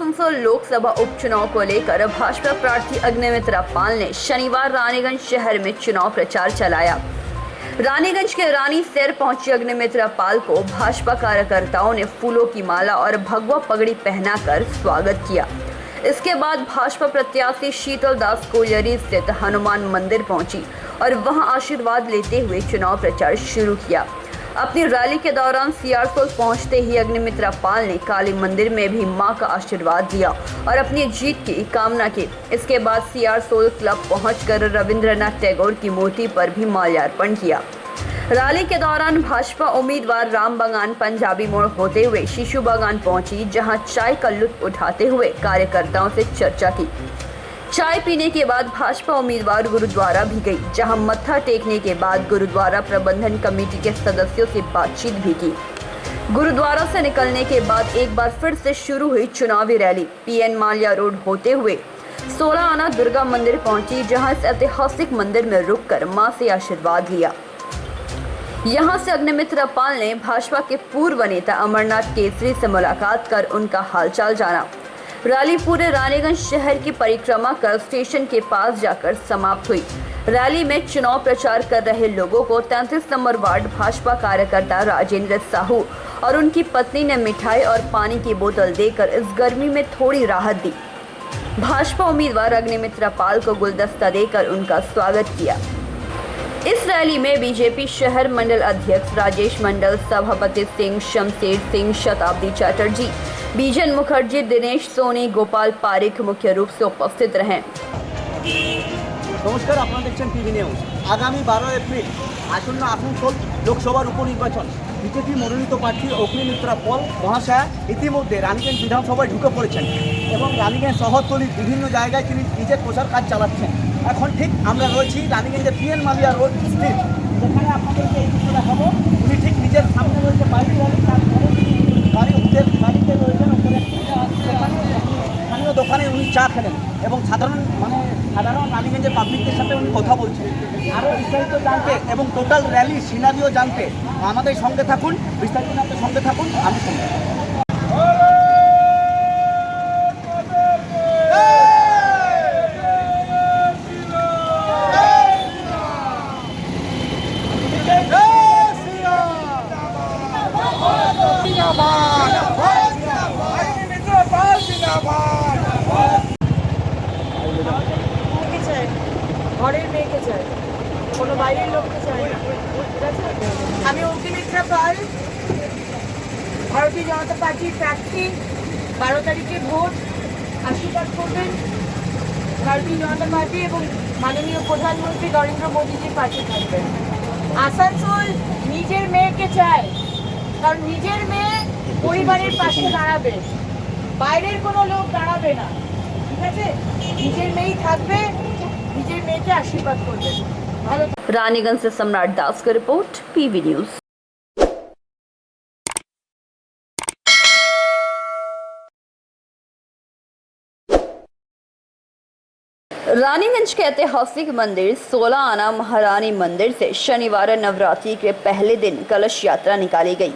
आसनसोल लोकसभा उपचुनाव को लेकर भाजपा प्रार्थी अग्निमित्रा पाल ने शनिवार रानीगंज शहर में चुनाव प्रचार चलाया। रानीगंज के रानी सैर पहुंची अग्निमित्रा पाल को भाजपा कार्यकर्ताओं ने फूलों की माला और भगवा पगड़ी पहनाकर स्वागत किया। इसके बाद भाजपा प्रत्याशी शीतल दास कोलियरी स्थित हनुमान मंदिर पहुंची और वहां आशीर्वाद लेते हुए चुनाव प्रचार शुरू किया। अपनी रैली के दौरान सियारसोल पहुंचते ही अग्निमित्रा पाल ने काली मंदिर में भी मां का आशीर्वाद दिया और अपनी जीत की कामना की। इसके बाद सियारसोल क्लब पहुंचकर रविंद्रनाथ टैगोर की मूर्ति पर भी माल्यार्पण किया। रैली के दौरान भाजपा उम्मीदवार राम बागान पंजाबी मोड़ होते हुए शिशु बागान पहुंची, जहां चाय का लुत्फ उठाते हुए कार्यकर्ताओं से चर्चा की। चाय पीने के बाद भाजपा उम्मीदवार गुरुद्वारा भी गई, जहां मत्था टेकने के बाद गुरुद्वारा प्रबंधन कमेटी के सदस्यों से बातचीत भी की। गुरुद्वारा से निकलने के बाद एक बार फिर से शुरू हुई चुनावी रैली पीएन माल्या रोड होते हुए 16 आना दुर्गा मंदिर पहुंची, जहां इस ऐतिहासिक मंदिर में रुककर मां से आशीर्वाद लिया। यहां से अग्निमित्रा पाल ने भाजपा के पूर्व नेता अमरनाथ केसरी से मुलाकात कर उनका हालचाल जाना। रैली पूरे रानीगंज शहर की परिक्रमा कर स्टेशन के पास जाकर समाप्त हुई। रैली में चुनाव प्रचार कर रहे लोगों को 33 नंबर वार्ड भाजपा कार्यकर्ता राजेंद्र साहू और उनकी पत्नी ने मिठाई और पानी की बोतल देकर इस गर्मी में थोड़ी राहत दी। भाजपा उम्मीदवार अग्निमित्रा पाल को गुलदस्ता देकर उनका स्वागत किया। इस रैली में बीजेपी शहर मंडल अध्यक्ष राजेश मंडल, सभापति सिंह, शमशेर सिंह, शताब्दी चैटर्जी, बीजन मुखर्जी, दिनेश सोनी, गोपाल पारिक मुख्य रूप से उपस्थित रहे। नमस्कार, আপনারা দেখছেন টিভি নিউজ। আগামী 12 এপ্রিল আসন্ন আসানসোল লোকসভার উপনির্বাচন বিজেপি মনোনীত প্রার্থী অগ্নিমিত্রা পাল মহাশয়া ইতিমধ্যে রানীগঞ্জ বিধানসভায় ঢুকে পড়েছেন এবং রানীগঞ্জ শহরতলির বিভিন্ন জায়গায় তিনি নিজের প্রচার কাজ চালাচ্ছেন। এখন ঠিক আমরা রয়েছি রানীগঞ্জের পিএন মালিয়া রোড স্থিত, যেখানে আপনাদেরকে এই চিত্র দেখাবো। উনি ঠিক নিজের সামনে রয়েছে বাইক রয়েছে, তারপরে বাড়িতে রয়েছেন ওপরে স্থানীয় দোকানে উনি চা খেলেন এবং সাধারণ রানীগঞ্জের পাবলিকদের সাথে উনি কথা বলছেন। আরও বিস্তারিত জানতে এবং টোটাল র্যালি সিনারিও জানতে আমাদের সঙ্গে থাকুন, বিস্তারিত জানতে সঙ্গে থাকুন। আমি সঙ্গে ঘরের মেয়েকে চাই, কোনো বাইরের লোককে চাই না। ঠিক আছে, আমি অগ্নিমিত্রা পাল, ভারতীয় জনতা পার্টির প্রার্থী। 12 তারিখে ভোট, আশীর্বাদ করবেন ভারতীয় জনতা পার্টি এবং মাননীয় প্রধানমন্ত্রী নরেন্দ্র মোদীজির পাশে থাকবেন। আসানসোল নিজের মেয়েকে চায়, কারণ নিজের মেয়ে পরিবারের পাশে দাঁড়াবে, বাইরের কোনো লোক দাঁড়াবে না। ঠিক আছে, নিজের মেয়েই থাকবে, নিজের মেয়েকে आशीर्वाद করবেন। रानीगंज से सम्राट दास की रिपोर्ट, पीवी न्यूज। रानीगंज के ऐतिहासिक मंदिर 16 आना महारानी मंदिर से शनिवार नवरात्रि के पहले दिन कलश यात्रा निकाली गई।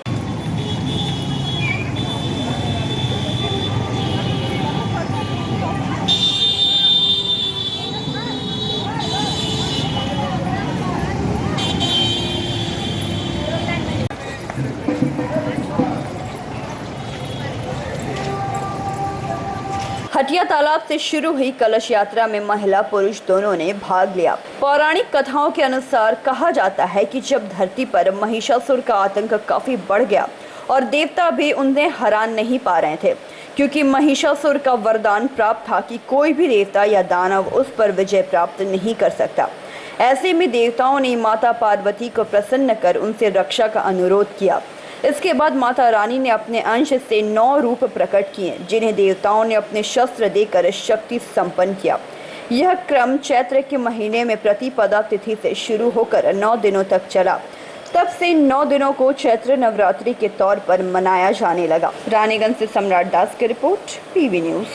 हटिया तालाब से शुरू हुई कलश यात्रा में महिला पुरुष दोनों ने भाग लिया। पौराणिक कथाओं के अनुसार कहा जाता है कि जब धरती पर महिषासुर का आतंक काफी बढ़ गया और देवता भी उन्हें हरा नहीं पा रहे थे, क्योंकि महिषासुर का वरदान प्राप्त था कि कोई भी देवता या दानव उस पर विजय प्राप्त नहीं कर सकता। ऐसे में देवताओं ने माता पार्वती को प्रसन्न कर उनसे रक्षा का अनुरोध किया। इसके बाद माता रानी ने अपने अंश से 9 रूप प्रकट किए, जिन्हें देवताओं ने अपने शस्त्र देकर शक्ति संपन्न किया। यह क्रम चैत्र के महीने में प्रतिपदा तिथि से शुरू होकर 9 दिनों तक चला। तब से 9 दिनों को चैत्र नवरात्रि के तौर पर मनाया जाने लगा। रानीगंज से सम्राट दास की रिपोर्ट, पीवी न्यूज।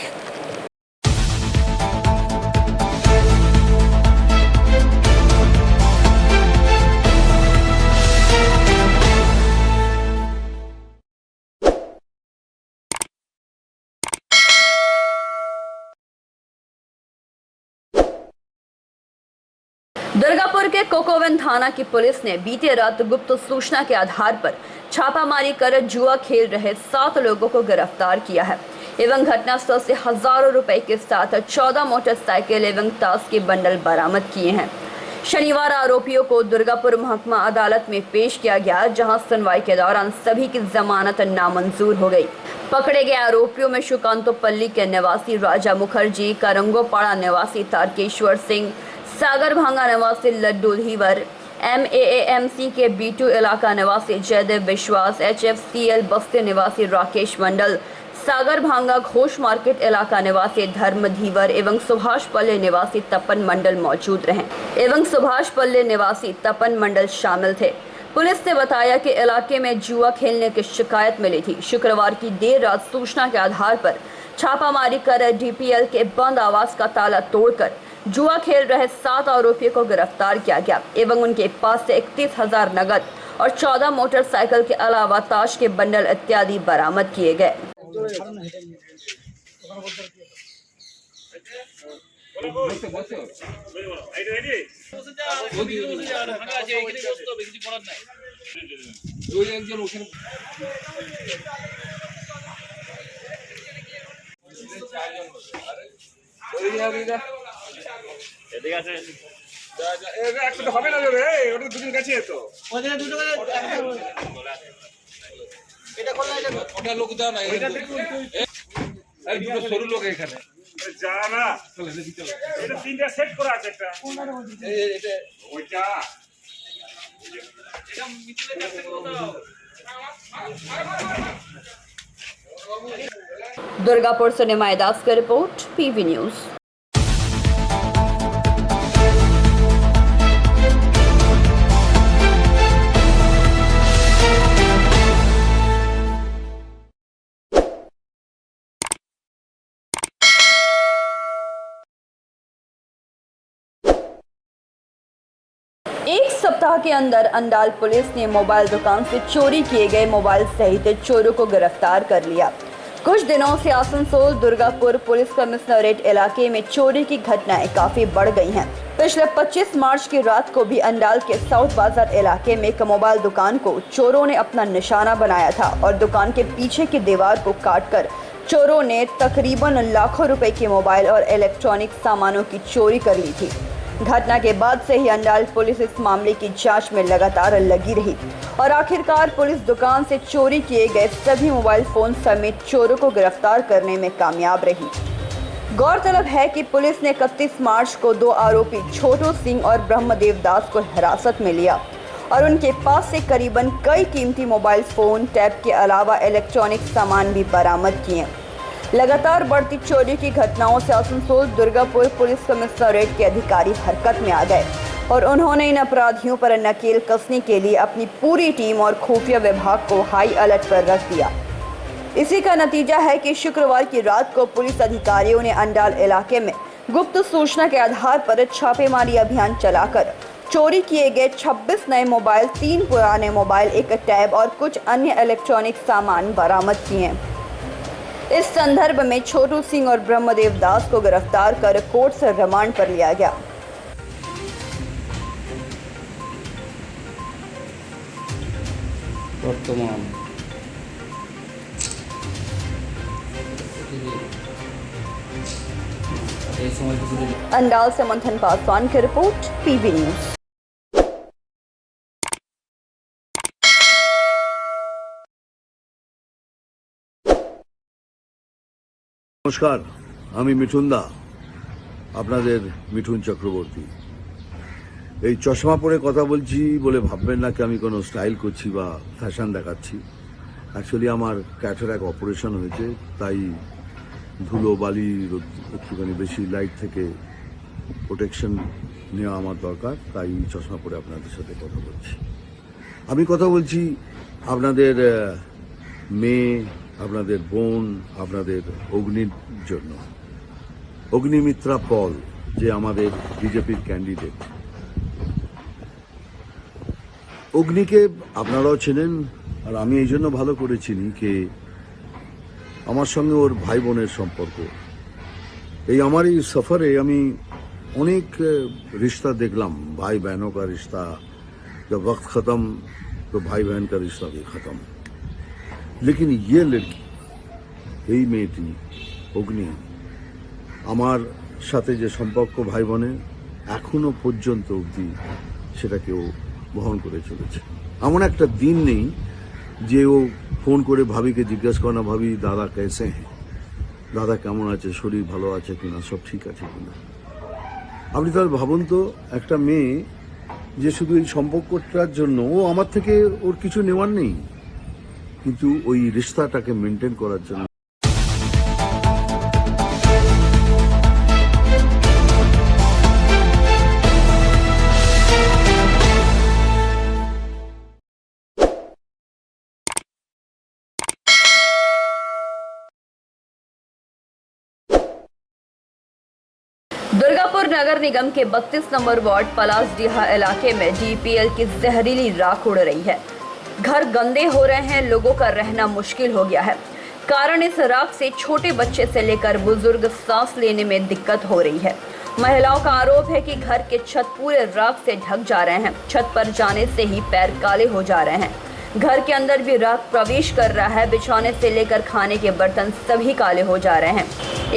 दुर्गापुर के कोकोवन थाना की पुलिस ने बीते रात गुप्त सूचना के आधार पर छापामारी कर जुआ खेल रहे 7 लोगों को गिरफ्तार किया है एवं घटनास्थल से हजारों रुपए के साथ 14 मोटरसाइकिल एवं ताश के बंडल बरामद किए हैं। शनिवार आरोपियों को दुर्गापुर महकमा अदालत में पेश किया गया, जहां सुनवाई के दौरान सभी की जमानत नामंजूर हो गई। पकड़े गए आरोपियों में शुकांतोपल्ली के निवासी राजा मुखर्जी, करंगोपाड़ा निवासी तारकेश्वर सिंह, सागर भांगा निवासी लड्डू धीवर, MAAMC के B2 इलाका निवासी जयदेव विश्वास, HFCL बस्ती निवासी राकेश मंडल, सागर भांगा घोष मार्केट इलाका निवासी धर्म धीवर एवं सुभाष पल्ले निवासी तपन मंडल मौजूद रहे। शामिल थे। पुलिस ने बताया कि इलाके में जुआ खेलने की शिकायत मिली थी। शुक्रवार की देर रात सूचना के आधार पर छापामारी कर DPL के बंद आवास का ताला तोड़कर जुआ खेल रहे 7 आरोपियों को गिरफ्तार किया गया एवं उनके पास से 31,000 नगद और 14 मोटरसाइकिल के अलावा ताश के बंडल इत्यादि बरामद किए गए। হবে না রে, ওটা দুদিন কাছে তো ওখানে দুটো এটা করলে এটা ওটা লোক দাও না, এটা দেখুন এই দুটো সরু লোক এখানে যা না, এটা তিনটা সেট করা আছে, একটা এটা ওইটা এটা মিটলে কাছে দাও। दुर्गापुर से निमाय दास की रिपोर्ट, PV न्यूज। एक सप्ताह के अंदर अंडाल पुलिस ने मोबाइल दुकान से चोरी किए गए मोबाइल सहित चोरों को गिरफ्तार कर लिया। कुछ दिनों से आसनसोल दुर्गापुर पुलिस कमिश्नरेट इलाके में चोरी की घटनाएं काफी बढ़ गई हैं। पिछले 25 मार्च की रात को भी अंडाल के साउथ बाजार इलाके में एक मोबाइल दुकान को चोरों ने अपना निशाना बनाया था और दुकान के पीछे की दीवार को काटकर चोरों ने तकरीबन लाखों रुपए के मोबाइल और इलेक्ट्रॉनिक सामानों की चोरी कर ली थी। घटना के बाद से ही अंडाल पुलिस इस मामले की जांच में लगातार लगी रही और आखिरकार पुलिस दुकान से चोरी किए गए सभी मोबाइल फोन समेत चोरों को गिरफ्तार करने में कामयाब रही। गौरतलब है कि पुलिस ने 31 मार्च को 2 आरोपी छोटू सिंह और ब्रह्मदेव दास को हिरासत में लिया और उनके पास से करीबन कई कीमती मोबाइल फोन, टैब के अलावा इलेक्ट्रॉनिक सामान भी बरामद किए। लगातार बढ़ती चोरी की घटनाओं से आसनसोल दुर्गापुर पुलिस कमिश्नरेट के अधिकारी हरकत में आ गए और उन्होंने इन अपराधियों पर नकेल कसने के लिए अपनी पूरी टीम और खुफिया विभाग को हाई अलर्ट पर रख दिया। इसी का नतीजा है कि शुक्रवार की रात को पुलिस अधिकारियों ने अंडाल इलाके में गुप्त सूचना के आधार पर छापेमारी अभियान चलाकर चोरी किए गए 26 नए मोबाइल, 3 पुराने मोबाइल, एक टैब और कुछ अन्य इलेक्ट्रॉनिक सामान बरामद किए। इस संदर्भ में छोटू सिंह और ब्रह्मदेव दास को गिरफ्तार कर कोर्ट से रिमांड पर लिया गया। अंडाल से मंथन पासवान की रिपोर्ट, PV न्यूज। নমস্কার, আমি মিঠুন দা, আপনাদের মিঠুন চক্রবর্তী। এই চশমা পরে কথা বলছি বলে ভাববেন না কি আমি কোনো স্টাইল করছি বা ফ্যাশন দেখাচ্ছি। অ্যাকচুয়ালি আমার ক্যাটারাক্ট অপারেশন হয়েছে, তাই ধুলো বালি একটুখানি বেশি লাইট থেকে প্রোটেকশন নেওয়া আমার দরকার, তাই চশমা পরে আপনাদের সাথে কথা বলছি। আমি কথা বলছি আপনাদের মেয়ে, আপনাদের বোন, আপনাদের অগ্নির জন্য। অগ্নিমিত্রা পল, যে আমাদের বিজেপির ক্যান্ডিডেট, অগ্নিকে আপনারাও চেনেন আর আমি এই জন্য ভালো করে চিনি যে আমার সঙ্গে ওর ভাই বোনের সম্পর্ক। এই আমার এই সফরে আমি अनेक रिश्ता देखलाम, भाई बहनों का रिश्ता, जब वक्त ख़त्म तो भाई बहन का रिश्ता भी ख़त्म। लेकिन ये लड़की, এই মেয়েটি অগ্নি, আমার সাথে যে সম্পর্ক ভাই বোনের এখনো পর্যন্ত অবধি সেটাকে ও বহন করে চলেছে। এমন একটা দিন নেই যে ও ফোন করে ভাবিকে জিজ্ঞাসা করে না, ভাবি দাদা কেসে হ্যাঁ, দাদা কেমন আছে, শরীর ভালো আছে কিনা, সব ঠিক আছে কিনা। আপনি তাহলে ভাবুন তো, একটা মেয়ে যে শুধু এই সম্পর্কটার জন্য, ও আমার থেকে ওর কিছু নেওয়ার নেই, কিন্তু ওই রিশতাটাকে মেনটেন করার জন্য दुर्गापुर नगर निगम के 32 नंबर वार्ड पलासडीहा इलाके में डीपीएल की जहरीली राख उड़ रही है। घर गंदे हो रहे हैं, लोगों का रहना मुश्किल हो गया है। कारण इस राख से छोटे बच्चे से लेकर बुजुर्ग सांस लेने में दिक्कत हो रही है। महिलाओं का आरोप है कि घर के छत पूरे राख से ढक जा रहे हैं। छत पर जाने से ही पैर काले हो जा रहे हैं। घर के अंदर भी राख प्रवेश कर रहा है। बिछौने से लेकर खाने के बर्तन सभी काले हो जा रहे हैं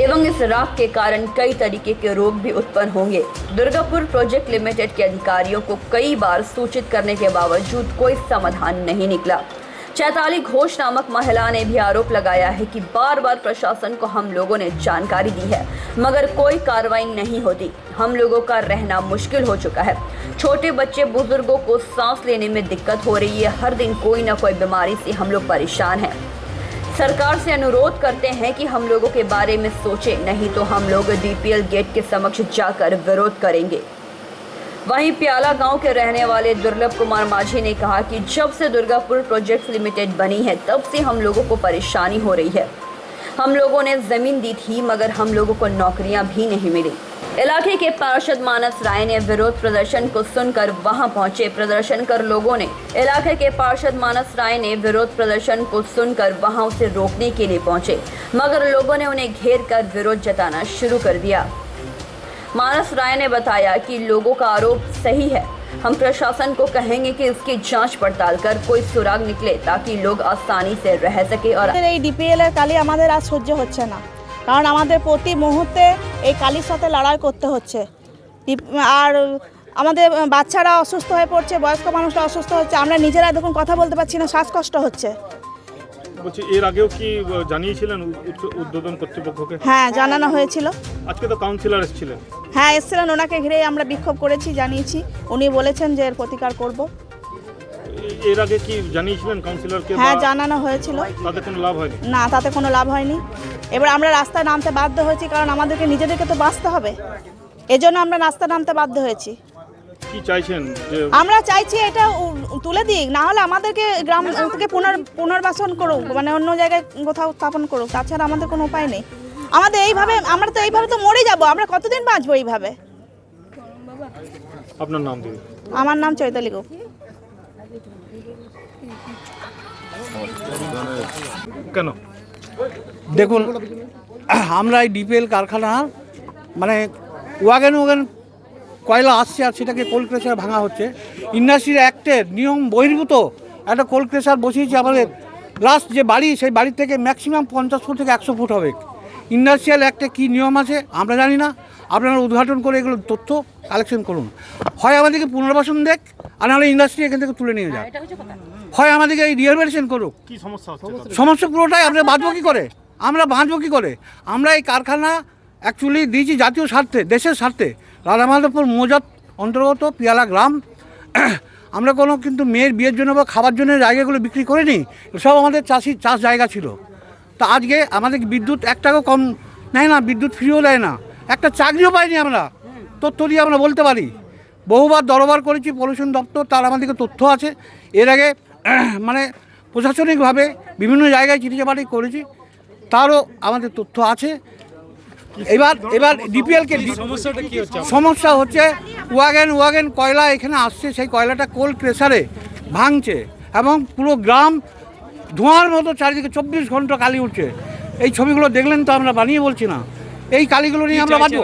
एवं इस राख के कारण कई तरीके के रोग भी उत्पन्न होंगे। दुर्गापुर प्रोजेक्ट लिमिटेड के अधिकारियों को कई बार सूचित करने के बावजूद कोई समाधान नहीं निकला। चैताली घोष नामक महिला ने भी आरोप लगाया है कि बार बार प्रशासन को हम लोगों ने जानकारी दी है मगर कोई कार्रवाई नहीं होती। हम लोगों का रहना मुश्किल हो चुका है। छोटे बच्चे बुजुर्गों को सांस लेने में दिक्कत हो रही है। हर दिन कोई न कोई बीमारी से हम लोग परेशान हैं। सरकार से अनुरोध करते हैं कि हम लोगों के बारे में सोचे, नहीं तो हम लोग डीपीएल गेट के समक्ष जाकर विरोध करेंगे। वहीं प्याला गांव के रहने वाले दुर्लभ कुमार माझी ने कहा कि जब से दुर्गापुर प्रोजेक्ट लिमिटेड बनी है तब से हम लोगों को परेशानी हो रही है। हम लोगों ने जमीन दी थी मगर हम लोगों को नौकरियां भी नहीं मिली। इलाके के पार्षद मानस राय ने विरोध प्रदर्शन को सुनकर वहां पहुंचे। प्रदर्शन कर लोगों ने इलाके के पार्षद मानस राय ने विरोध प्रदर्शन को सुनकर वहां उसे रोकने के लिए पहुंचे मगर लोगों ने उन्हें घेर कर विरोध जताना शुरू कर दिया। मानस राय ने बताया कि लोगों का आरोप सही है। हम प्रशासन को कहेंगे कि इसकी जांच पड़ताल कर कोई सुराग निकले ताकि लोग आसानी से रह सके। और এই ডিপিএল এর কালি আমাদের আর সহ্য হচ্ছে না, কারণ আমাদের প্রতি মুহূর্তে এই কালির সাথে লড়াই করতে হচ্ছে। আর আমাদের বাচ্চারা অসুস্থ হয়ে পড়ছে, বয়স্ক মানুষরা অসুস্থ হচ্ছে, আমরা নিজেরা দেখুন কথা বলতে পারছি না, শ্বাসকষ্ট হচ্ছে। বলছি এর আগেও কি জানিয়েছিলেন উদ্বোধন কর্তৃপক্ষকে? হ্যাঁ, জানানো হয়েছিল। আজকে তো কাউন্সিলর এসেছিলেন। হ্যাঁ, এসেছিলেন, ওনাকে ঘিরে আমরা বিক্ষোভ করেছি, জানিয়েছি। উনি বলেছেন যে এর প্রতিকার করব। এর আগে কি জানিয়েছিলেন কাউন্সিলরকে? হ্যাঁ, জানানো হয়েছিল। তাতে কোনো লাভ হয়নি? না, তাতে কোনো লাভ হয়নি। এবার আমরা রাস্তায় নামতে বাধ্য হয়েছি, কারণ আমাদেরকে নিজেদেরকে তো বাঁচতে হবে। এজন্য আমরা রাস্তায় নামতে বাধ্য হয়েছি। কি চাইছেন? আমরা চাইছি এটা তুলে দিক, না হলে আমাদেরকে গ্রাম থেকে পুনর্বাসন করুক, মানে অন্য জায়গায় কোথাও স্থাপন করুক। তাছাড়া আমাদের কোনো উপায় নেই। আমাদের এইভাবে আমরা তো মরে যাব। আমরা কতদিন বাঁচবো এইভাবে? আপনার নাম দিন। আমার নাম চৈতালি গুপ। কেন? দেখুন, আমরা এই ডিপিএল কারখানার মানে ওয়াগন কয়লা আসছে আর সেটাকে কোল ক্রেশার ভাঙা হচ্ছে। ইন্ডাস্ট্রির অ্যাক্টের নিয়ম বহির্ভূত একটা কোল ক্রেশার বসিয়েছে আমাদের। লাস্ট যে বাড়ি, সেই বাড়ির থেকে ম্যাক্সিমাম 50 ফুট থেকে 100 ফুট হবে। ইন্ডাস্ট্রিয়াল অ্যাক্টে কী নিয়ম আছে আমরা জানি না। আপনারা উদ্ঘাটন করে এগুলো তথ্য কালেকশন করুন। হয় আমাদেরকে পুনর্বাসন দেখ, আর নাহলে ইন্ডাস্ট্রি এখান থেকে তুলে নিয়ে যায়। হয় আমাদেরকে এই রিহ্যাবিলিটেশন করুক। কি সমস্যা হচ্ছে? সমস্যা পুরোটাই আমরা বাঁচবো কী করে? আমরা বাঁচবো কী করে? আমরা এই কারখানা অ্যাকচুয়ালি দিয়েছি জাতীয় স্বার্থে, দেশের স্বার্থে। রাধামাধবপুর মৌজার অন্তর্গত পিয়ালা গ্রাম। আমরা কোনো কিন্তু মেয়ের বিয়ের জন্য বা খাবার জন্য জায়গাগুলো বিক্রি করিনি। সব আমাদের চাষ জায়গা ছিল। তা আজকে আমাদের বিদ্যুৎ 1 টাকাও কম নেয় না, বিদ্যুৎ ফ্রিও দেয় না, একটা চাকরিও পাইনি আমরা। তথ্য দিয়ে আমরা বলতে পারি। বহুবার দরবার করেছি পলিউশন দপ্তর, তার আমাদেরকে তথ্য আছে। এর আগে মানে প্রশাসনিকভাবে বিভিন্ন জায়গায় চিঠিচাপাটি করেছি, তারও আমাদের তথ্য আছে। এবার ডিপিএলকে সমস্যা হচ্ছে ওয়াগন কয়লা এখানে আসছে, সেই কয়লাটা কোল ক্রেশারে ভাঙছে এবং পুরো গ্রাম ধোঁয়ার মতো চারিদিকে 24 ঘন্টা কালি উঠছে। এই ছবিগুলো দেখলেন তো, আমরা বানিয়ে বলছি না। এই কালিগুলো নিয়ে আমরা বাঁচবো।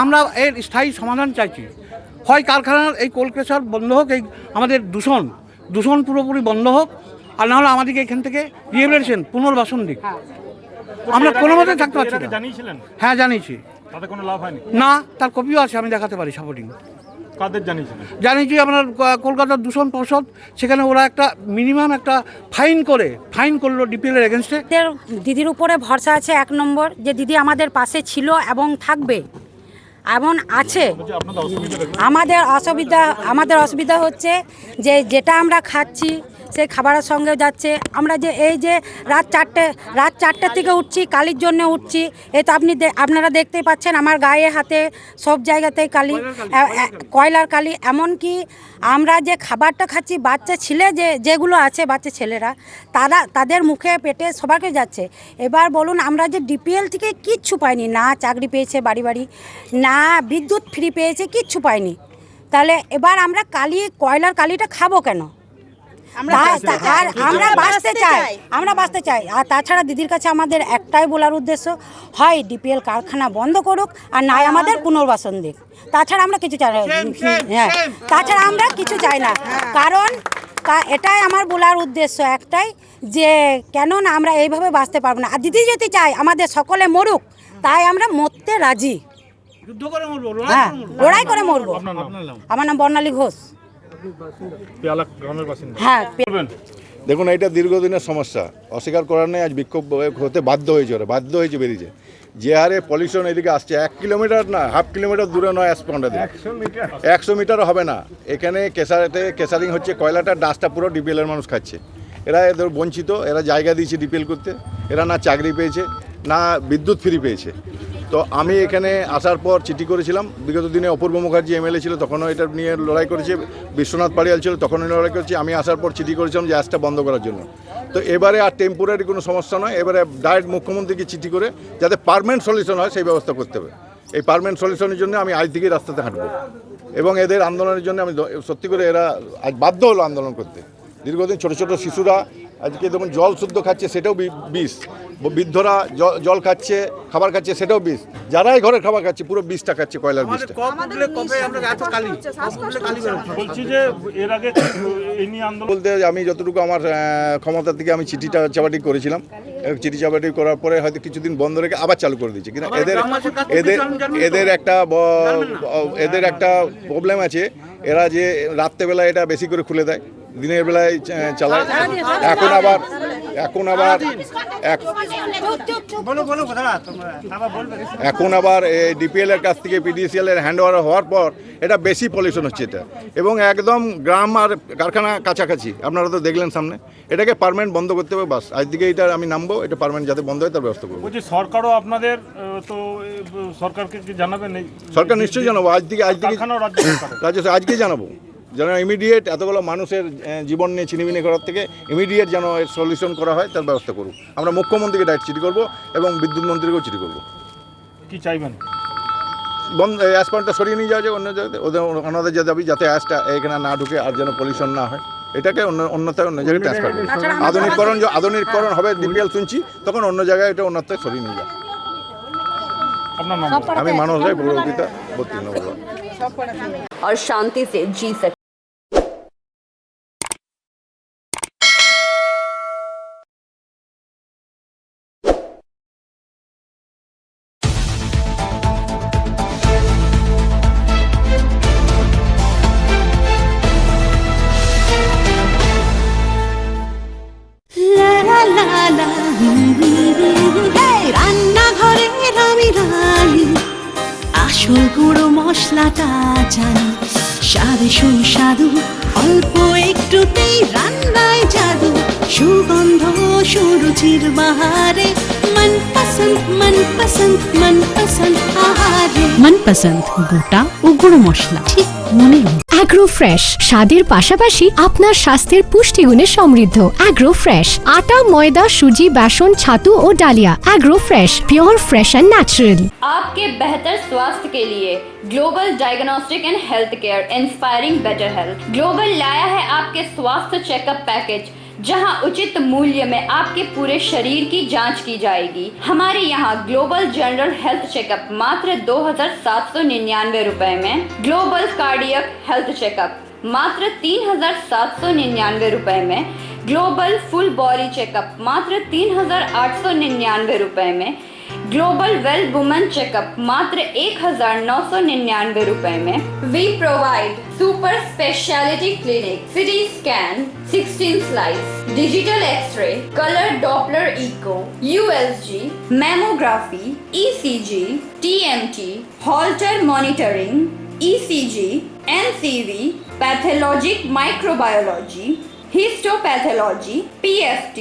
আমরা এর স্থায়ী সমাধান চাইছি। হয় কারখানার এই কোল ক্রেশার বন্ধ হোক, এই আমাদের দূষণ পুরোপুরি বন্ধ হোক, আর নাহলে আমাদেরকে এখান থেকে রিহেবিলিটেশন পুনর্বাসন দিক। আমরা কোনো মতে থাকতে পারছি না। জানিয়েছিলেন? হ্যাঁ জানিয়েছি। তাতে কোনো লাভ হয়নি? না, তার কপিও আছে, আমি দেখাতে পারি সাপোর্টিং। কাদের জানিয়েছিলেন? জানিয়েছি আপনার কলকাতার দূষণ পর্ষদ, সেখানে ওরা একটা মিনিমাম একটা ফাইন করলো ডিপিএলের এগেনস্টে। দিদির উপরে ভরসা আছে, 1 নম্বর যে দিদি আমাদের পাশে ছিল এবং থাকবে এমন আছে। আমাদের অসুবিধা হচ্ছে যে যেটা আমরা খাচ্ছি সেই খাবারের সঙ্গে যাচ্ছে। আমরা যে এই যে রাত চারটে থেকে উঠছি, কালির জন্য উঠছি। এই তো আপনারা দেখতেই পাচ্ছেন আমার গায়ে হাতে সব জায়গাতেই কালি, কয়লার কালি। এমনকি আমরা যে খাবারটা খাচ্ছি, বাচ্চা ছেলে যেগুলো আছে, বাচ্চা ছেলেরা তাদের মুখে পেটে সবাইকে যাচ্ছে। এবার বলুন, আমরা যে ডিপিএল থেকে কিচ্ছু পাইনি, না চাকরি পেয়েছে বাড়ি, না বিদ্যুৎ ফ্রি পেয়েছে, কিচ্ছু পাইনি। তাহলে এবার আমরা কয়লার কালিটা খাবো কেন? আর আমরা বাঁচতে চাই। আর তাছাড়া দিদির কাছে আমাদের একটাই বলার উদ্দেশ্য, হয় ডিপিএল কারখানা বন্ধ করুক, আর নাই আমাদের পুনর্বাসন দিক। তাছাড়া আমরা কিছু চাই না। হ্যাঁ, তাছাড়া আমরা কিছু চাই না। কারণ এটাই আমার বলার উদ্দেশ্য একটাই, যে কেন না আমরা এইভাবে বাঁচতে পারবো না। আর দিদি যদি চাই আমাদের সকলে মরুক, তাই আমরা মরতে রাজি। হ্যাঁ, লড়াই করে মরবো। আমার নাম বর্ণালী ঘোষ। হ্যাঁ, দেখুন, এটা দীর্ঘদিনের সমস্যা, অস্বীকার করার নেই। আজ বিক্ষোভ হতে বাধ্য হয়েছে বেরিয়েছে। যে হারে পলিউশন এদিকে আসছে, 1 কিলোমিটার না, হাফ কিলোমিটার দূরে নয়, 100 মিটারও হবে না। এখানে কেসারিং হচ্ছে, কয়লাটা ডাস্টটা পুরো ডিপিএলের মানুষ খাচ্ছে। এরা এদের বঞ্চিত, এরা জায়গা দিয়েছে ডিপিএল করতে। এরা না চাকরি পেয়েছে, না বিদ্যুৎ ফ্রি পেয়েছে। তো আমি এখানে আসার পর চিঠি করেছিলাম। বিগত দিনে অপূর্ব মুখার্জি এমএলএ ছিল, তখনও এটা নিয়ে লড়াই করেছে। বিশ্বনাথ পাড়িয়াল ছিল, তখনও লড়াই করেছি। আমি আসার পর চিঠি করেছিলাম যে অ্যাসটা বন্ধ করার জন্য। তো এবারে আর টেম্পোরারি কোনো সমস্যা নয়, এবারে ডাইরেক্ট মুখ্যমন্ত্রীকে চিঠি করে যাতে পার্মানেন্ট সলিউশন হয় সেই ব্যবস্থা করতে হবে। এই পার্মানেন্ট সলিউশনের জন্য আমি আজ থেকে রাস্তাতে হাঁটবো, এবং এদের আন্দোলনের জন্য আমি সত্যি করে এরা আজ বাধ্য হলো আন্দোলন করতে। দীর্ঘদিন ছোটো ছোটো শিশুরা আজকে দেখুন জল শুদ্ধ খাচ্ছে, সেটাও বিষ। বৃদ্ধরা জল খাচ্ছে, খাবার খাচ্ছে, সেটাও বিষ। যারাই ঘরের খাবার খাচ্ছে পুরো বিষটা খাচ্ছে, কয়লার বিষটা। বলছি যে এর আগে এই নিয়ে আন্দোলন বলতে আমি যতটুকু আমার ক্ষমতা থেকে আমি চিঠিটা চাপাটি করেছিলাম। চিঠি চাপাটি করার পরে হয়তো কিছুদিন বন্ধ রেখে আবার চালু করে দিয়েছি। কিন্তু এদের একটা প্রবলেম আছে, এরা যে রাত্রেবেলা এটা বেশি করে খুলে দেয়, দিনের বেলায় চালায়। এখন আবার ডিপিএল এর কাছ থেকে পিডিসিএল এর হ্যান্ড ওভার হওয়ার পর এটা বেশি পলিউশন হচ্ছে এটা, এবং একদম গ্রাম আর কারখানা কাছাকাছি। আপনারা তো দেখলেন সামনে। এটাকে পার্মানেন্ট বন্ধ করতে হবে, বাস। আজ দিকে এটা আমি নামবো, এটা পার্মানেন্ট যাতে বন্ধ হয় তার ব্যবস্থা করবো। বলছি সরকারও আপনাদের তো সরকারকে কি জানাবেন? সরকার নিশ্চয়ই জানাবো, আজকে জানাবো, যেন ইমিডিয়েট এতগুলো মানুষের জীবন নিয়ে ছিনিমিনি করার থেকে ইমিডিয়েট যেন এর সলিউশন করা হয় তার ব্যবস্থা করুক। আমরা মুখ্যমন্ত্রীকে ডাইরেক্ট চিঠি করবো এবং বিদ্যুৎ মন্ত্রীকেও চিঠি করবো। কি চাইবেন? অ্যাস পয়েন্টটা সরিয়ে নিয়ে যাওয়া যায় অন্য জায়গাতে, ওনাদের যে দাবি যাতে অ্যাসটা এখানে না ঢুকে, আর যেন পলিউশন না হয়, এটাকে অন্য জায়গায় ট্রান্সফার করবো। আধুনিকরণ হবে ডিপিএল শুনছি, তখন অন্য জায়গায় এটা অন্যত্র সরিয়ে নিয়ে যায়। আমি মানস রায়, পৌরপিতা 32 নম্বর। और शांति से जी सके। রান্নাঘরের আমি রানী, আসল গুঁড়ো মশলাটা জানি, স্বাদে সুস্বাদু, অল্প একটুতেই রান্নায় জাদু, সুগন্ধ সুরুচির বাহারে, মনপসন্দ আহারে। মনপসন্দ গোটা ও গুঁড়ো মশলা, ঠিক মনে। অ্যাগ্রো ফ্রেশ স্বাদের পাশাপাশি আপনার স্বাস্থ্যের পুষ্টিগুণে সমৃদ্ধ। অ্যাগ্রো ফ্রেশ আটা, ময়দা, সুজি, बेसन, ছাতু ও ডালিয়া। Agro fresh pure fresh and natural. आपके बेहतर स्वास्थ्य के लिए global diagnostic and health care inspiring better health. Global लाया है आपके स्वास्थ्य चेकअप पैकेज जहां उचित मूल्य में आपके पूरे शरीर की जांच की जाएगी। हमारे यहां ग्लोबल जनरल हेल्थ चेकअप मात्र 2,799 रुपए में, ग्लोबल कार्डियक हेल्थ चेकअप मात्र 3,799 रुपए में, ग्लोबल फुल बॉडी चेकअप मात्र 3,899 रुपए में, ग्लोबल वेल वुमेन चेकअप मात्र 1,999 रुपए में। We provide super speciality clinic, CT scan, 16 slice, digital X ray, colour Doppler echo, USG, mammography, ECG, TMT, Holter monitoring, ECG, NCV, pathologic microbiology, histopathology, PFT,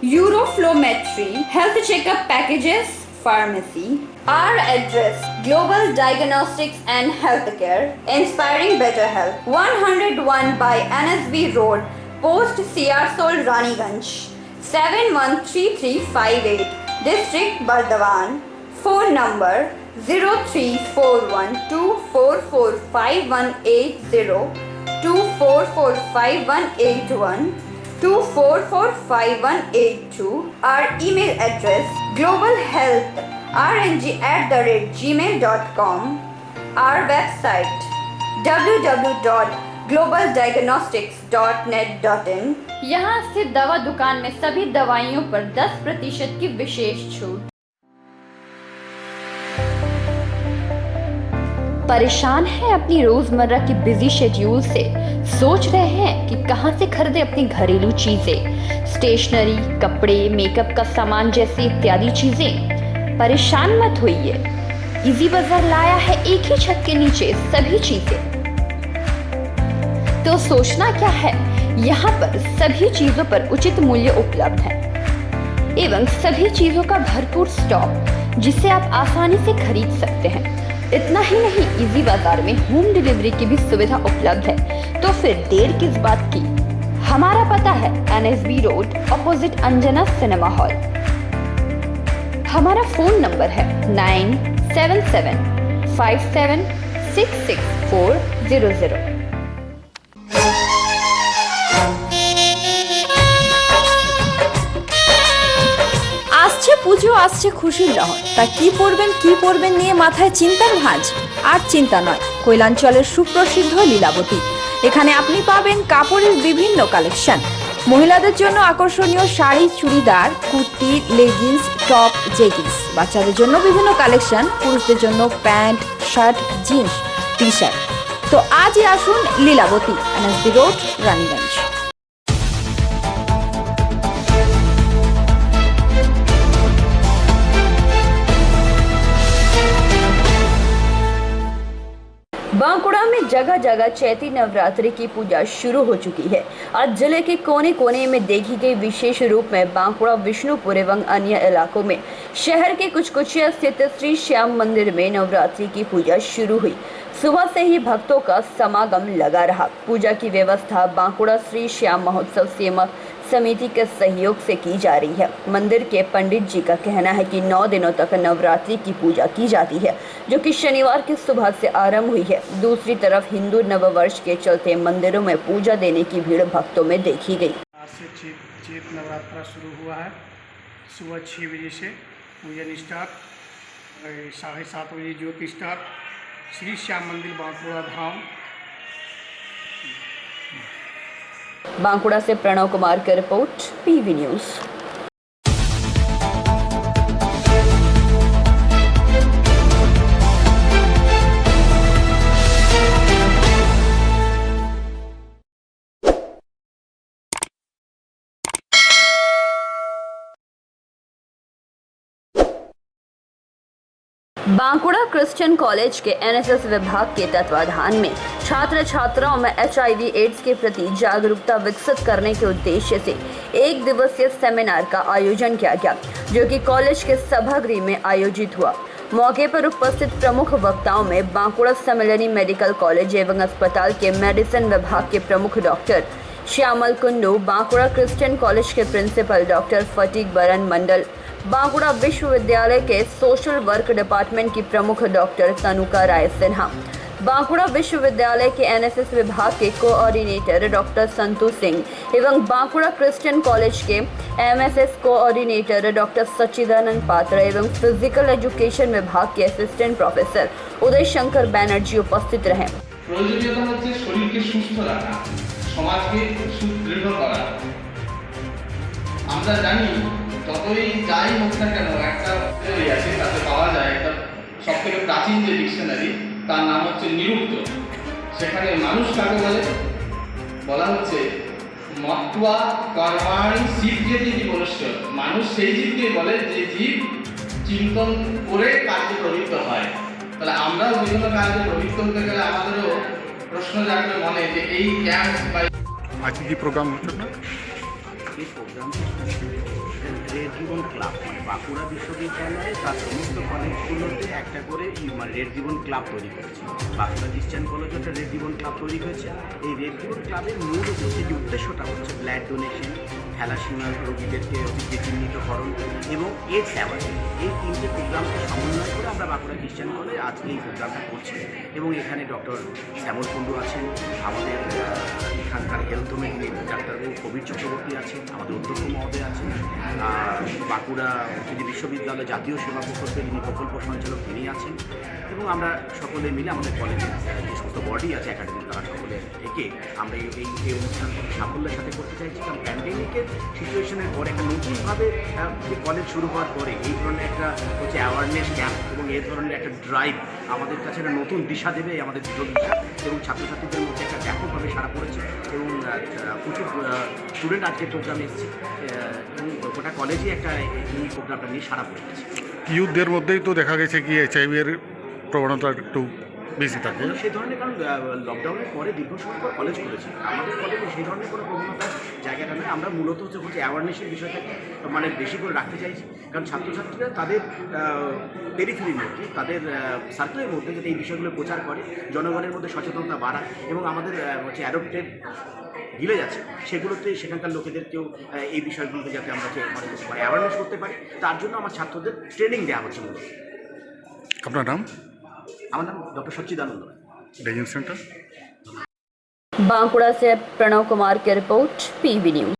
uroflowmetry, health checkup packages, pharmacy. Our address: Global Diagnostics and Healthcare, inspiring better health. 101 by NSB Road, Post Siarsol, Raniganj. 713358. District Bardhaman. Phone number 0341244580, 24458181. 24458182. Our email address: globalhealthrng@gmail.com. Our website: www.globaldiagnostics.net.in. यहाँ स्थित दवा दुकान में सभी दवाइयों पर 10% की विशेष छूट। परेशान हैं अपनी रोजमर्रा की बिजी शेड्यूल से? सोच रहे हैं कि कहां से खरीदें अपनी घरेलू चीजें, स्टेशनरी, कपड़े, मेकअप का सामान जैसी इत्यादि चीजें? परेशान मत होइए, इजी बाजार लाया है एक ही छत के नीचे सभी चीजें। तो सोचना क्या है, यहाँ पर सभी चीजों पर उचित मूल्य उपलब्ध है एवं सभी चीजों का भरपूर स्टॉक, जिसे आप आसानी से खरीद सकते हैं। इतना ही नहीं, इजी बाजार में होम डिलीवरी की भी सुविधा उपलब्ध है। तो फिर देर किस बात की? हमारा पता है NSB road, opposite Anjana cinema hall. हमारा फोन नंबर है 9775766400। আসছে পুজো, আসছে খুশির লহর, তা কি পরবেন নিয়ে মাথায় চিন্তার ভাঁজ। আর চিন্তা নয়, কৈলাঞ্চলের সুপ্রসিদ্ধ লীলাবতী। এখানে আপনি পাবেন কাপড়ের বিভিন্ন কালেকশন, মহিলাদের জন্য আকর্ষণীয় sari, churidar, kurti, leggings, top, jeggings, বাচ্চাদের জন্য বিভিন্ন কালেকশন, পুরুষদের জন্য প্যান্ট, শার্ট, জিন্স, টি-শার্ট। তো আজই আসুন লীলাবতী, NSB রোড, রানীগঞ্জ। बांकुड़ा में जगह जगह चैती नवरात्रि की पूजा शुरू हो चुकी है। आज जिले के कोने कोने में देखी गई विशेष रूप में बांकुड़ा, विष्णुपुर एवं अन्य इलाकों में शहर के कुचकुचिया स्थित श्री श्याम मंदिर में नवरात्रि की पूजा शुरू हुई। सुबह से ही भक्तों का समागम लगा रहा। पूजा की व्यवस्था बांकुड़ा श्री श्याम महोत्सव सेवा समिति के सहयोग से की जा रही है। मंदिर के पंडित जी का कहना है कि 9 दिनों तक नवरात्रि की पूजा की जाती है, जो कि शनिवार की सुबह से आरंभ हुई है। दूसरी तरफ हिंदू नववर्ष के चलते मंदिरों में पूजा देने की भीड़ भक्तों में देखी गई। आज से चैत नवरात्रा शुरू हुआ है। सुबह 6 बजे से पूजन स्टार्ट, 7:30 बजे ज्योति स्टार्ट। श्री श्याम मंदिर बांकुड़ा धाम। बांकुड़ा से प्रणव कुमार की report, PV news. Bankura Christian college के NSS विभाग के तत्वाधान में छात्र छात्राओं में HIV एड्स के प्रति जागरूकता विकसित करने के उद्देश्य से 1 दिवसीय सेमिनार का आयोजन किया गया, जो कि कॉलेज के सभागृह में आयोजित हुआ। मौके पर उपस्थित प्रमुख वक्ताओं में बांकुड़ा सम्मेलनी मेडिकल कॉलेज एवं अस्पताल के मेडिसिन विभाग के प्रमुख doctor Shyamal Kundu, Bankura Christian college के प्रिंसिपल डॉक्टर फटीक बरन मंडल, बांकुड़ा विश्वविद्यालय के सोशल वर्क डिपार्टमेंट की प्रमुख डॉक्टर तनुका राय सिन्हा, बांकुड़ा विश्वविद्यालय के एनएसएस विभाग के कोऑर्डिनेटर डॉक्टर संतू सिंह एवं बांकुड़ा क्रिश्चियन कॉलेज के एमएसएस कोऑर्डिनेटर डॉक्टर सच्चिदानंद पात्र एवं फिजिकल एजुकेशन विभाग के असिस्टेंट प्रोफेसर उदय शंकर बैनर्जी उपस्थित रहे। প্রয়োজনীয়তা হচ্ছে শরীরকে সুস্থ রাখা, সমাজকে সুদৃঢ় করা। আমরা জানি যতই যাই হোক না কেন একটা ডিকশনারি আছে, তাতে পাওয়া যায় একটা সবথেকে প্রাচীন যে ডিকশনারি, তার নাম হচ্ছে নিরুক্ত। সেখানে মানুষ কাকে বলে? বলা হচ্ছে মত্ত্বা কর্মাণি সিদ্ধেতি মনুষ্য। মানুষ সেই জীবকে বলে যে জীব চিন্তন করে কাজে প্রবৃত্ত হয়। তাহলে আমরাও বিভিন্ন কাজে প্রবৃত্ত হতে গেলে আমাদেরও প্রশ্ন জাগবে মনে যে এই ক্যাম্প বা আজকে কি প্রোগ্রাম হচ্ছে না? এই প্রোগ্রামটি রেড জীবন ক্লাব মানে বাঁকুড়া বিশ্ববিদ্যালয়ে তার সমস্ত কলেজগুলোতে একটা করে রেড জীবন ক্লাব তৈরি করেছে। বাঁকুড়া ক্রিশ্চিয়ান কলেজে একটা রেড জীবন ক্লাব তৈরি হয়েছে। এই রেড জীবন ক্লাবের মূল যে উদ্দেশ্যটা হচ্ছে ব্লাড ডোনেশন, থ্যালাসেমিয়া রোগীদেরকে অতিথি চিহ্নিতকরণ এবং এডস অ্যাওয়ারনেস, এই তিনটে প্রোগ্রামকে সমন্বয় করে আমরা বাঁকুড়া ক্রিশ্চিয়ান কলেজ আজকে এই প্রোগ্রামটা করছি। এবং এখানে ডক্টর শ্যামল কুণ্ডু আছেন, আমাদের এখানকার হেলথ হোমের ডাক্তারবাবু কবির চক্রবর্তী আছেন, আমাদের অধ্যক্ষ মহোদয় আছেন, বাঁকুড়া যদি বিশ্ববিদ্যালয় জাতীয় সেবা প্রকল্পের যিনি প্রকল্প সঞ্চালক তিনি আছেন। এবং আমরা সকলে মিলে আমাদের কলেজের যে সমস্ত বডি আছে একাডেমিক, তারা সকলে একে আমরা এই অনুষ্ঠান সাফল্যের সাথে করতে চাইছি। কারণ প্যান্ডেমিকের সিচুয়েশনের পরে একটা নতুনভাবে যে কলেজ শুরু হওয়ার পরে এই ধরনের একটা হচ্ছে অ্যাওয়ারনেস ক্যাম্প এবং এই ধরনের একটা ড্রাইভ আমাদের কাছে একটা নতুন দিশা দেবে, আমাদের দৃঢ় দিশা। এবং ছাত্রছাত্রীদের মধ্যে একটা ব্যাপকভাবে সাড়া পড়েছে এবং প্রচুর স্টুডেন্ট আজকে প্রোগ্রামে এসেছে এবং গোটা কলেজে একটা এই প্রোগ্রামটা নিয়ে সাড়া পড়ে গেছে। ইউথদের মধ্যেই তো দেখা গেছে কি HIV এর প্রবণতা একটু বেশি থাকে সেই ধরনের, কারণ লকডাউনের পরে দীর্ঘ সময় পর কলেজ করেছি, আমাদের কলেজে সেই ধরনের কোনো প্রবণতার জায়গাটা নয়। আমরা মূলত হচ্ছে অ্যাওয়ারনেসের বিষয়টাকে মানে বেশি করে রাখতে চাইছি। কারণ ছাত্রছাত্রীরা তাদের পেরিফেরির মধ্যে, তাদের সার্কেলের মধ্যে যাতে এই বিষয়গুলো প্রচার করে, জনগণের মধ্যে সচেতনতা বাড়ায় এবং আমাদের হচ্ছে অ্যাডপ্টেড ভিলেজ আছে সেগুলোতে সেখানকার লোকেদেরকেও এই বিষয়গুলোতে যাতে আমরা অ্যাওয়ারনেস করতে পারি, তার জন্য আমার ছাত্রদের ট্রেনিং দেওয়া হচ্ছে মূলত। আপনার নাম? আমার নাম ডক্टर सच्चिदानंद রেজিং सेंटर बांकुड़ा से प्रणव कुमार की रिपोर्ट, PV न्यूज।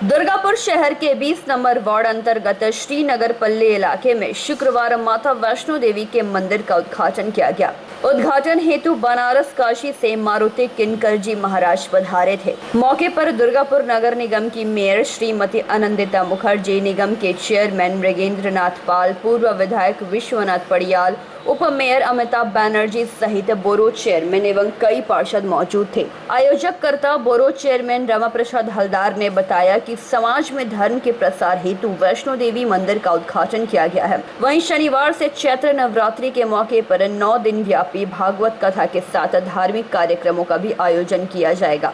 दुर्गापुर शहर के 20 नंबर वार्ड अंतर्गत श्रीनगर पल्ली इलाके में शुक्रवार माता वैष्णो देवी के मंदिर का उद्घाटन किया गया। उद्घाटन हेतु बनारस काशी से मारुति किनकर जी महाराज पधारे थे। मौके पर दुर्गापुर नगर निगम की मेयर श्रीमती आनंदिता मुखर्जी, निगम के चेयरमैन मृगेंद्र नाथ पाल, पूर्व विधायक विश्वनाथ पड़ियाल, उप मेयर अमिताभ बैनर्जी सहित बोरो चेयरमैन एवं कई पार्षद मौजूद थे। आयोजक कर्ता बोरो चेयरमैन रमा प्रसाद हलदार ने बताया कि समाज में धर्म के प्रसार हेतु वैष्णो देवी मंदिर का उद्घाटन किया गया है। वहीं शनिवार से चैत्र नवरात्रि के मौके पर 9 दिन व्यापी भागवत कथा के साथ धार्मिक कार्यक्रमों का भी आयोजन किया जाएगा।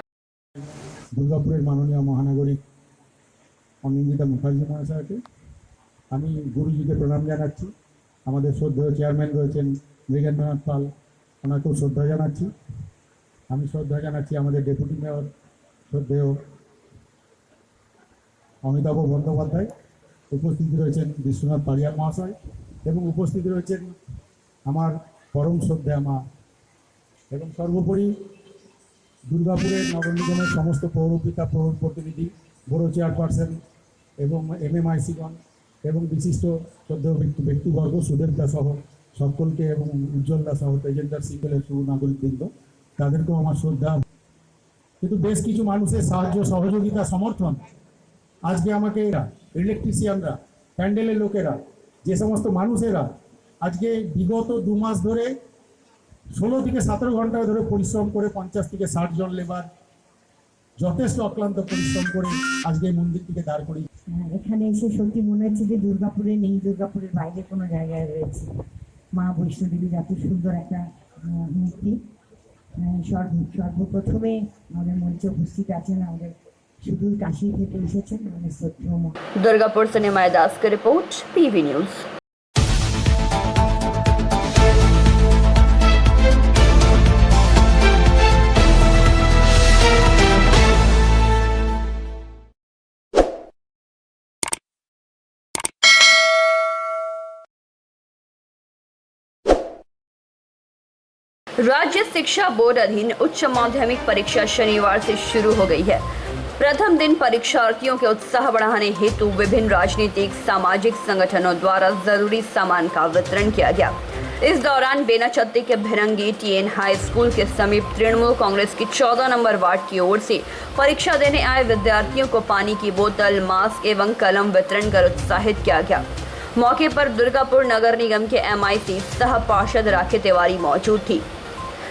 दुर्गापुर माननीय महानगरिक अनिंदिता मुखार्जी महाशयকে আমি গুরুজিকে প্রণাম জানাচ্ছি। আমাদের শ্রদ্ধেয় চেয়ারম্যান রয়েছেন মৃগেন্দ্রনাথ পাল, ওনাকেও শ্রদ্ধা জানাচ্ছি। আমি শ্রদ্ধা জানাচ্ছি আমাদের ডেপুটি মেয়র শ্রদ্ধেয় অমিতাভ বন্দ্যোপাধ্যায়, উপস্থিত রয়েছেন বিশ্বনাথ পাড়িয়াল মহাশয় এবং উপস্থিত রয়েছেন আমার পরম শ্রদ্ধেয় মা এবং সর্বোপরি দুর্গাপুরের নগর নিগমের সমস্ত পৌরপিতা, পৌর প্রতিনিধি, বড় চেয়ারপারসন এবং MMIC-গণ এবং বিশিষ্ট শ্রদ্ধেয় ব্যক্তিবর্গ, সুদেবদা সহ সকলকে এবং উজ্জ্বলদা সহ প্রেজেন্টার সিঙ্গেলের সুনাগরিকবৃন্দ, তাদেরকেও আমার শ্রদ্ধা। কিন্তু বেশ কিছু মানুষের সাহায্য, সহযোগিতা, সমর্থন আজকে আমাকে ইলেকট্রিশিয়ানরা, প্যান্ডেলের লোকেরা, যে সমস্ত মানুষেরা আজকে বিগত 2 মাস ধরে 16 থেকে 17 ঘন্টা ধরে পরিশ্রম করে 50 থেকে 60 জন লেবার যথেষ্ট অক্লান্ত পরিশ্রম করে আজকে এই মন্দিরটিকে দাঁড় করি। এখানে এসে সত্যি মনে হচ্ছে যে দুর্গাপুরে নেই, দুর্গাপুরের বাইরে কোনো জায়গায় রয়েছে। মা বৈষ্ণো দেবীর এত সুন্দর একটা মূর্তি। সর্বপ্রথমে আমাদের মঞ্চে উপস্থিত আছেন আমাদের সুদূর কাশী থেকে এসেছেন আমাদের শ্রদ্ধেয় মা। दुर्गापुर से निमाय दास की रिपोर्ट, PV न्यूज। राज्य शिक्षा बोर्ड अधीन उच्च माध्यमिक परीक्षा शनिवार से शुरू हो गई है। प्रथम दिन परीक्षार्थियों के उत्साह बढ़ाने हेतु विभिन्न राजनीतिक सामाजिक संगठनों द्वारा जरूरी सामान का वितरण किया गया। इस दौरान बेनाचट्टी के भिरंगी टीएन हाई स्कूल के समीप तृणमूल कांग्रेस की 14 नंबर वार्ड की ओर से परीक्षा देने आए विद्यार्थियों को पानी की बोतल, मास्क एवं कलम वितरण कर उत्साहित किया गया। मौके पर दुर्गापुर नगर निगम के MIC सह पार्षद राखी तिवारी मौजूद थी।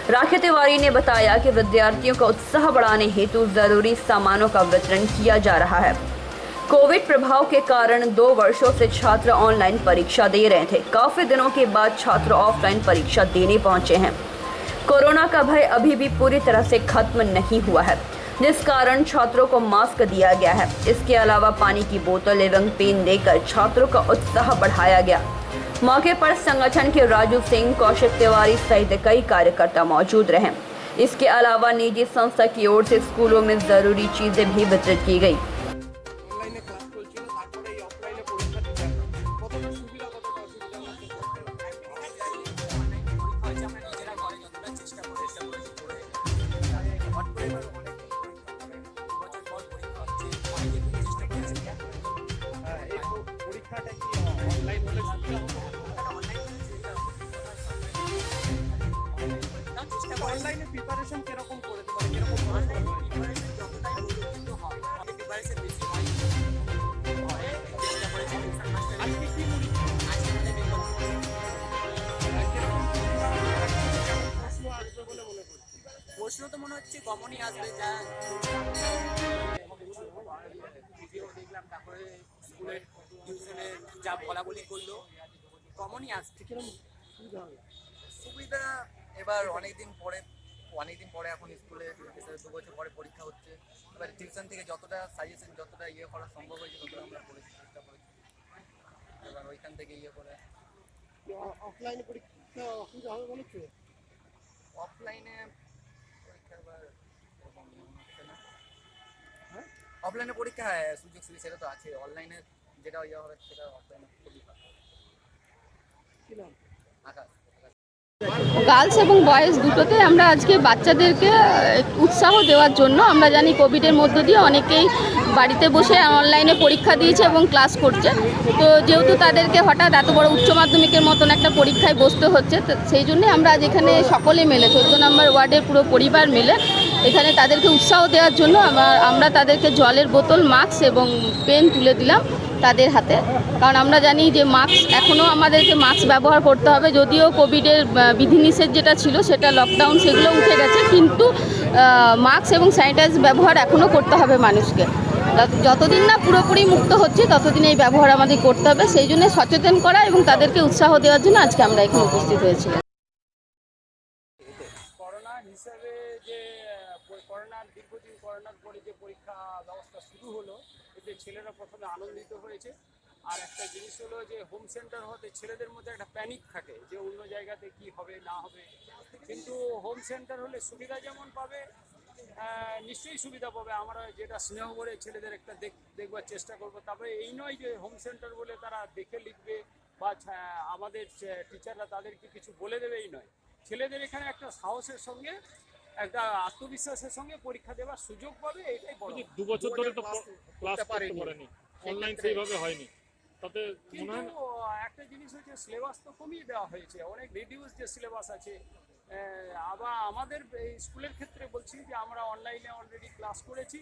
राखी तिवारी ने बताया कि विद्यार्थियों का उत्साह बढ़ाने हेतु जरूरी सामानों का वितरण किया जा रहा है। कोविड प्रभाव के कारण 2 वर्षों से छात्र ऑनलाइन परीक्षा दे रहे थे। काफी दिनों के बाद छात्र ऑफलाइन परीक्षा देने पहुंचे हैं। कोरोना का भय अभी भी पूरी तरह से खत्म नहीं हुआ है, जिस कारण छात्रों को मास्क दिया गया है। इसके अलावा पानी की बोतल एवं पेन देकर छात्रों का उत्साह बढ़ाया गया। मौके पर संगठन के राजू सिंह, कौशिक तिवारी सहित कई कार्यकर्ता मौजूद रहे। इसके अलावा निजी संस्था की ओर से स्कूलों में जरूरी चीजें भी वितरित की गई। অনলাইনে প্রিপারেশন কিরকম করে প্রশ্ন তো মনে হচ্ছে কমনই আসবে, যা ভিডিও দেখলাম, তারপরে স্কুলের টিউশনে যা বলাবলি করলো কমনই আসছে। সুবিধা এবার অনেকদিন পরে এখন স্কুলে 2 বছর পরে পরীক্ষা হচ্ছে। এবার টিউশন থেকে যতটা সাজেশন, যতটা ইয়ে করা সম্ভব হয়েছে ততটা আমরা করেছি, চেষ্টা করেছি। এবার ওইখান থেকে ইয়ে করে অফলাইনে পরীক্ষা অসুবিধা হবে বলে কি? অফলাইনে পরীক্ষা এবার হচ্ছে না। হ্যাঁ, অফলাইনে পরীক্ষা সুযোগ সুবিধা সেটা তো আছে। অনলাইনে যেটা ইয়ে হবে সেটা অফলাইনে খুবই ভালো। কি নাম? আকাশ। গার্লস এবং বয়েজ দুটোতে আমরা আজকে বাচ্চাদেরকে উৎসাহ দেওয়ার জন্য, আমরা জানি কোভিডের মধ্য দিয়ে অনেকেই বাড়িতে বসে অনলাইনে পরীক্ষা দিয়েছে এবং ক্লাস করছে। তো যেহেতু তাদেরকে হঠাৎ এত বড় উচ্চ মাধ্যমিকের মতন একটা পরীক্ষায় বসতে হচ্ছে, তো সেই জন্যে আমরা আজ এখানে সকলে মিলে 14 নম্বর ওয়ার্ডের পুরো পরিবার মিলে এখানে তাদেরকে উৎসাহ দেওয়ার জন্য আমরা তাদেরকে জলের বোতল, মাস্ক এবং পেন তুলে দিলাম তাদের হাতে। কারণ আমরা জানি যে মাস্ক এখনও আমাদেরকে মাস্ক ব্যবহার করতে হবে। যদিও কোভিডের বিধিনিষেধ যেটা ছিল সেটা লকডাউন সেগুলো উঠে গেছে, কিন্তু মাস্ক এবং স্যানিটাইজ ব্যবহার এখনও করতে হবে মানুষকে। যতদিন না পুরোপুরি মুক্ত হচ্ছে ততদিন এই ব্যবহার আমাদের করতে হবে। সেই জন্য সচেতন করা এবং তাদেরকে উৎসাহ দেওয়ার জন্য আজকে আমরা এখানে উপস্থিত হয়েছিলাম। করোনা হিসাবে যে করোনার দীর্ঘদিন করোনার পরে যে পরীক্ষা ব্যবস্থা শুরু হলো, এতে ছেলেরা প্রথমে আনন্দিত হয়েছে। আর একটা জিনিস হলো যে হোম সেন্টার হতে ছেলেদের মধ্যে একটা প্যানিক থাকে যে অন্য জায়গাতে কি হবে না হবে, কিন্তু হোম সেন্টার হলে সুবিধা যেমন পাবে, নিশ্চয়ই সুবিধা পাবে। আমরা যেটা স্নেহ করে ছেলেদের একটা দেখবার চেষ্টা করব। তবে এই নয় যে হোম সেন্টার বলে তারা দেখে লিখবে বা আমাদের টিচাররা তাদেরকে কিছু বলে দেবে, এই নয়। ছেলেদের এখানে একটা সাহসের সঙ্গে, একটা আত্মবিশ্বাসের সঙ্গে পরীক্ষা দেওয়ার সুযোগ পাবে, এটাই বড়। 2 বছর ধরে তো ক্লাস করতে পারেনি, অনলাইন সেইভাবে হয়নি। তাতে মনে হয় একটা জিনিস হচ্ছে সিলেবাস তো কমিয়ে দেওয়া হয়েছে, অনেক রিডিউস যে সিলেবাস আছে। আবার আমাদের স্কুলের ক্ষেত্রে বলছি যে আমরা অনলাইনে অলরেডি ক্লাস করেছি।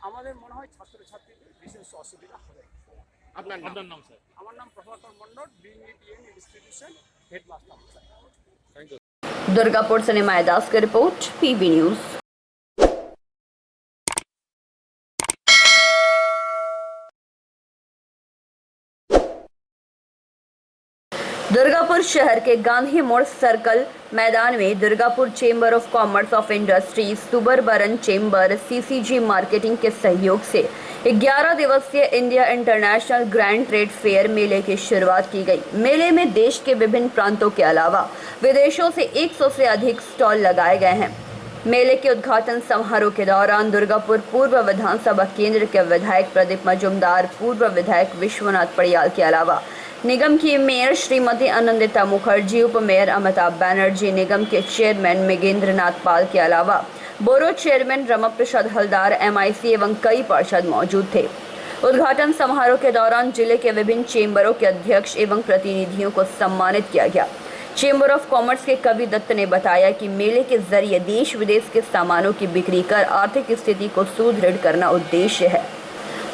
আমাদের মনে হয় ছাত্রছাত্রীদের বিশেষ অসুবিধা হবে। আপনার নাম স্যার? আমার নাম Prabhakar Mandal, BNETN institution headmaster sir. Thank you. Durgapur से निमाय दास की रिपोर्ट, PB न्यूज। दुर्गापुर शहर के गांधी मोड़ सर्कल मैदान में Durgapur chamber of commerce of industries, suburban chamber, CCG marketing के सहयोग से 11 दिवसीय India international grand trade fair मेले की शुरुआत की गई। मेले में देश के विभिन्न प्रांतों के अलावा विदेशों से 100 से अधिक स्टॉल लगाए गए हैं। मेले के उद्घाटन समारोह के दौरान दुर्गापुर पूर्व विधानसभा केंद्र के विधायक प्रदीप मजूमदार, पूर्व विधायक विश्वनाथ पड़ियाल के अलावा निगम की मेयर श्रीमती आनंदिता मुखर्जी, उप मेयर अमिताभ बैनर्जी, निगम के चेयरमैन मेघेंद्र नाथ पाल के अलावा बोरो चेयरमैन रमाप्रसाद हलदार, MIC एवं कई पार्षद मौजूद थे। उद्घाटन समारोह के दौरान जिले के विभिन्न चेंबरों के अध्यक्ष एवं प्रतिनिधियों को सम्मानित किया गया। चेंबर ऑफ कॉमर्स के कवि दत्त ने बताया कि मेले के जरिए देश विदेश के सामानों की बिक्री कर आर्थिक स्थिति को सुदृढ़ करना उद्देश्य है।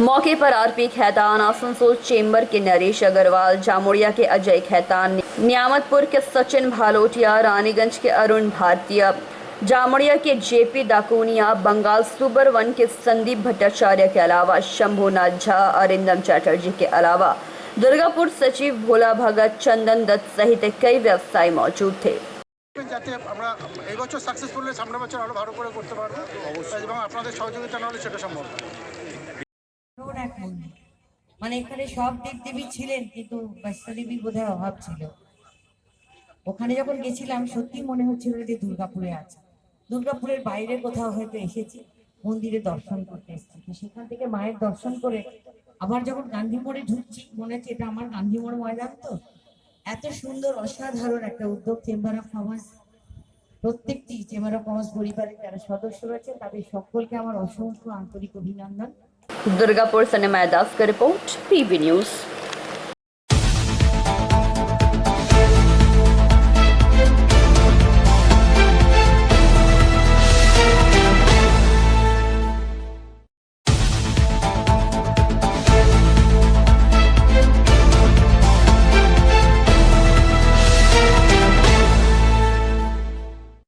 मौके पर RP खैतान, आसनसोल चेंबर के नरेश अग्रवाल, जामुड़िया के अजय खैतान, न्यामतपुर के सचिन भालोटिया, रानीगंज के अरुण भारतीय, जामुड़िया के JP दाकुनिया, बंगाल सुबर वन के संदीप भट्टाचार्य के अलावा शंभुनाथ झा, अरिंदम चैटर्जी के अलावा दुर्गापुर सचिव भोला भगत, चंदन दत्त सहित कई व्यवसायी मौजूद थे। যাতে আমরা এই বছর সাকসেসফুল হলে সামনের বছর আরো ভালো করে করতে পারবো এবং আপনাদের সহযোগিতা না হলে সেটা সম্ভব না। মানে এখানে সব দেবদেবী ছিলেন, কিন্তু বৈষ্ণদেবীর বোধহয় অভাব ছিল। ওখানে যখন গেছিলাম সত্যি মনে হচ্ছিল যে দুর্গাপুরে আছে, দুর্গাপুরের বাইরে কোথাও হয়তো এসেছি, মন্দিরে দর্শন করতে এসেছি। সেখান থেকে মায়ের দর্শন করে আবার যখন গান্ধী মোড়ে ঢুকছি মনে হচ্ছে এটা আমার গান্ধী মোড় ময়দান। তো এত সুন্দর অসাধারণ একটা উদ্যোগ চেম্বার অফ কমার্স, প্রত্যেকটি চেম্বার অফ কমার্স পরিবারের যারা সদস্য রয়েছে তাদের সকলকে আমার অসংখ্য আন্তরিক অভিনন্দন। दुर्गापुर से निमाय दास का रिपोर्ट, PB न्यूज।